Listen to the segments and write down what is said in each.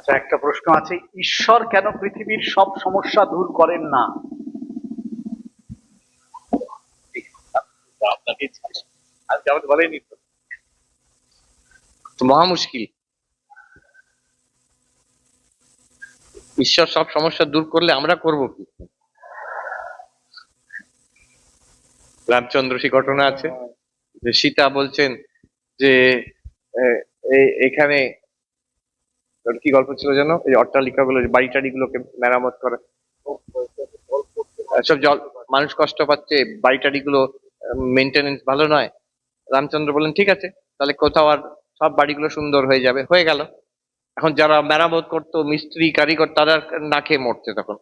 আচ্ছা, একটা প্রশ্ন আছে, ঈশ্বর কেন পৃথিবীর সব সমস্যা দূর করেন না? আপনাকে আজকে আমাকে বলেনি তো, তো মহা মুশকিল। ঈশ্বর সব সমস্যা দূর করলে আমরা করব কি? রামচন্দ্র সেই ঘটনা আছে যে সীতা বলছেন যে এখানে ওর কি গল্প ছিল যেন, এই অট্টালিকা গুলো, বাড়ি টাড়ি গুলোকে মেরামত করে, সব জল, মানুষ কষ্ট পাচ্ছে, বাড়ি টাড়ি গুলো মেনটেনেন্স ভালো নয়। রামচন্দ্র বললেন ঠিক আছে, তাহলে কোথাও আর সব বাড়িগুলো সুন্দর হয়ে যাবে, হয়ে গেল। এখন যারা মেরামত করতো, মিস্ত্রি কারিগর, তারা না খেয়ে মরছে তখন।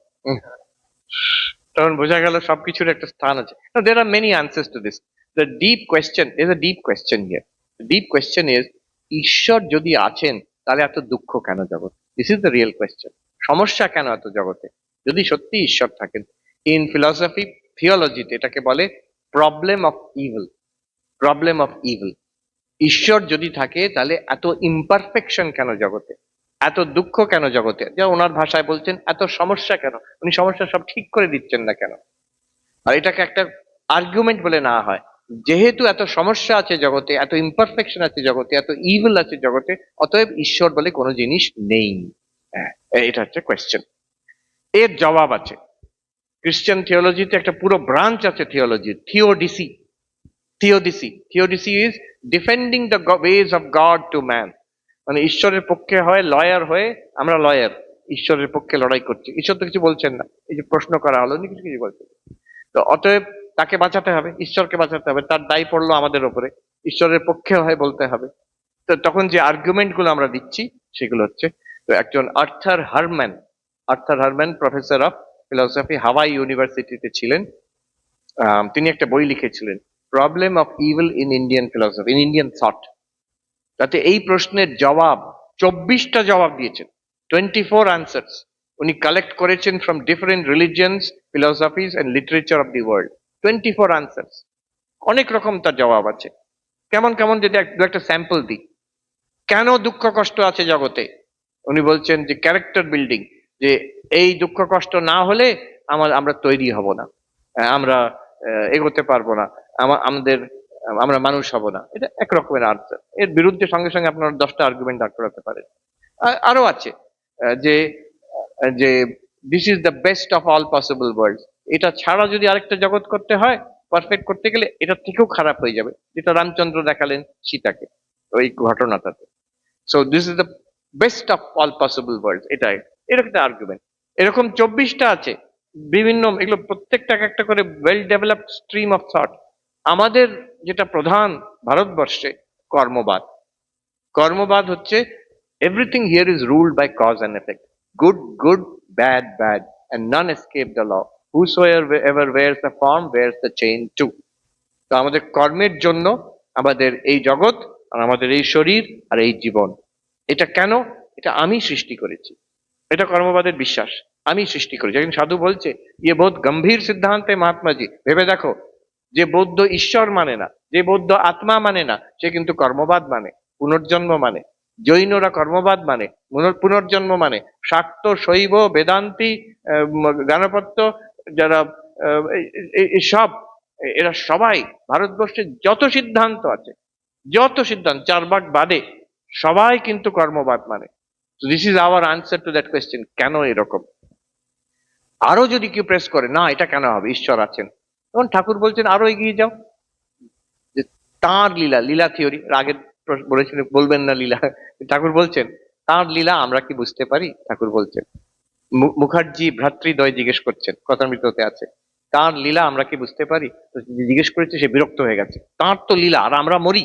তখন বোঝা গেল সবকিছুর একটা স্থান আছে। There are many answers to this. The deep question is a deep question here. Deep question is, ঈশ্বর যদি আছেন তাহলে এত দুঃখ কেন জগৎ? This is the real question. সমস্যা কেন এত জগতে যদি সত্যি ঈশ্বর থাকেন? ইন ফিলসফি, থিওলজিতে এটাকে বলে problem of evil. Problem of evil. ঈশ্বর যদি থাকে তাহলে এত ইমপারফেকশন কেন জগতে, এত দুঃখ কেন জগতে? যা ওনার ভাষায় বলছেন, এত সমস্যা কেন? উনি সমস্যা সব ঠিক করে দিচ্ছেন না কেন? আর এটাকে একটা আর্গুমেন্ট বলে না হয়, যেহেতু এত সমস্যা আছে জগতে, এত ইমপারফেকশন আছে জগতে, এত ইভিল আছে জগতে, অতএব ঈশ্বর বলে কোনো জিনিস নেই। হ্যাঁ, এটা হচ্ছে কোয়েশ্চেন। এর জবাব আছে খ্রিস্টান থিওলজিতে, একটা পুরো ব্রাঞ্চ আছে থিওলজির, theodicy. Theodicy is defending the ways of God to man. মানে ঈশ্বরের পক্ষে হয় লয়ার হয়ে, আমরা লয়ার, ঈশ্বরের পক্ষে লড়াই করছি। ঈশ্বর তো কিছু বলছেন না, এই যে প্রশ্ন করা হলো, উনি কিছু কিছু বলছেন। তো অতএব তাকে বাঁচাতে হবে, ঈশ্বরকে বাঁচাতে হবে, তার দায় পড়লো আমাদের ওপরে, ঈশ্বরের পক্ষে হয় বলতে হবে। তো তখন যে আর্গুমেন্ট গুলো আমরা দিচ্ছি সেগুলো হচ্ছে, তো একজন Arthur Herman professor of philosophy, Hawaii ইউনিভার্সিটিতে ছিলেন। তিনি একটা বই লিখেছিলেন, problem of evil in Indian philosophy, in Indian thought. তাতে এই প্রশ্নের জবাব, 24টা জবাব দিয়েছেন, 24 আনসার্স উনি কালেক্ট করেছেন from different religions, philosophies and literature of the world. 24 answers, অনেক রকম তার জবাব আছে। কেমন কেমন যদি দু একটা স্যাম্পল দিই। কেন দুঃখ কষ্ট আছে জগতে? উনি বলছেন যে ক্যারেক্টার বিল্ডিং, যে এই দুঃখ কষ্ট না হলে আমরা তৈরি হব না, আমরা এগোতে পারবো না, আমাদের আমরা মানুষ হব না। এটা এক রকমের আনসার। এর বিরুদ্ধে সঙ্গে সঙ্গে আপনার 10টা আর্গুমেন্ট দাঁড় করাতে পারেন। আরো আছে যে যে this is the best of all possible world. এটা ছাড়া যদি আরেকটা জগৎ করতে হয়, পারফেক্ট করতে গেলে এটা থেকেও খারাপ হয়ে যাবে, যেটা রামচন্দ্র দেখালেন সীতাকে ওই ঘটনাটাতে। So this is the best of all possible world, এটাই এরকম একটা আর্গুমেন্ট। এরকম 24টা আছে বিভিন্ন, এগুলো প্রত্যেকটা একটা করে well developed stream of thought. আমাদের যেটা প্রধান ভারতবর্ষে, কর্মবাদ। কর্মবাদ হচ্ছে everything here is ruled by cause and effect, good good, bad bad, and none escape the law, whosoever wears the form wears the chain too. তো আমাদের কর্মের জন্য আমাদের এই জগৎ, আর আমাদের এই শরীর, আর এই জীবন, এটা কেন? এটা আমি সৃষ্টি করেছি। এটা কর্মবাদের বিশ্বাস, আমি সৃষ্টি করেছি। একজন সাধু বলছে, ইয়ে বহুত গম্ভীর সিদ্ধান্তে মহাত্মাজি, ভেবে দেখো, যে বৌদ্ধ ঈশ্বর মানে না, যে বৌদ্ধ আত্মা মানে না, সে কিন্তু কর্মবাদ মানে, পুনর্জন্ম মানে। জৈনরা কর্মবাদ মানে, পুনর্জন্ম মানে। শাক্ত, শৈব, বেদান্তি, গানপত্য, যারা এই সব, এরা সবাই, ভারতবর্ষে যত সিদ্ধান্ত আছে, যত সিদ্ধান্ত, 4 ভাগ বাদে, সবাই কিন্তু কর্মবাদ মানে। This is our answer to that question, কেন এরকম? আরো যদি কেউ প্রেস করে, না এটা কেন হবে, ঈশ্বর আছেন, তখন ঠাকুর বলছেন আরো এগিয়ে যাও, যে তাঁর লীলা, লীলা থিওরি, আগে বলেছিলেন বলবেন না লীলা, ঠাকুর বলছেন তাঁর লীলা আমরা কি বুঝতে পারি? ঠাকুর বলছেন, মুখার্জি ভ্রাতৃদ্বয় জিজ্ঞেস করছেন, কথামৃততে আছে, তাঁর লীলা আমরা কি বুঝতে পারি? তো জিজ্ঞেস করেছে, সে বিরক্ত হয়ে গেছে, তাঁর তো লীলা, আর আমরা মরি।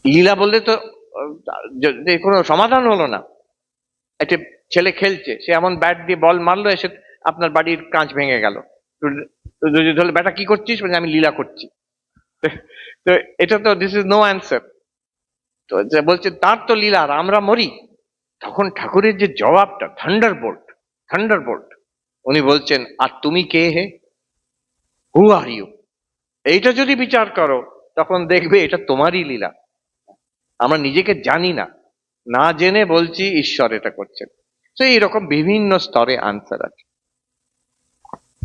লীলা বললে তো কোনো সমাধান হলো না। একটা ছেলে খেলছে, সে এমন ব্যাট দিয়ে বল মারলো, এসে আপনার বাড়ির কাঁচ ভেঙে গেল। যদি ধরলে, বেটা কি করছিস? মানে আমি লীলা করছি। তো এটা তো, দিস ইজ নো অ্যান্সার। তো বলছে তার তো লীলা, আর আমরা মরি। তখন ঠাকুরের যে জবাবটা, থান্ডারবোল্ট, থান্ডারবোল্ট। উনি বলছেন, আর তুমি কে হে? হু আর ইউ? এইটা যদি বিচার করো, তখন দেখবে এটা তোমারই লীলা, আমরা নিজেকে জানি না। না জেনে বলছি ঈশ্বর এটা করছেন। তো এইরকম বিভিন্ন স্তরে আনসার আছে।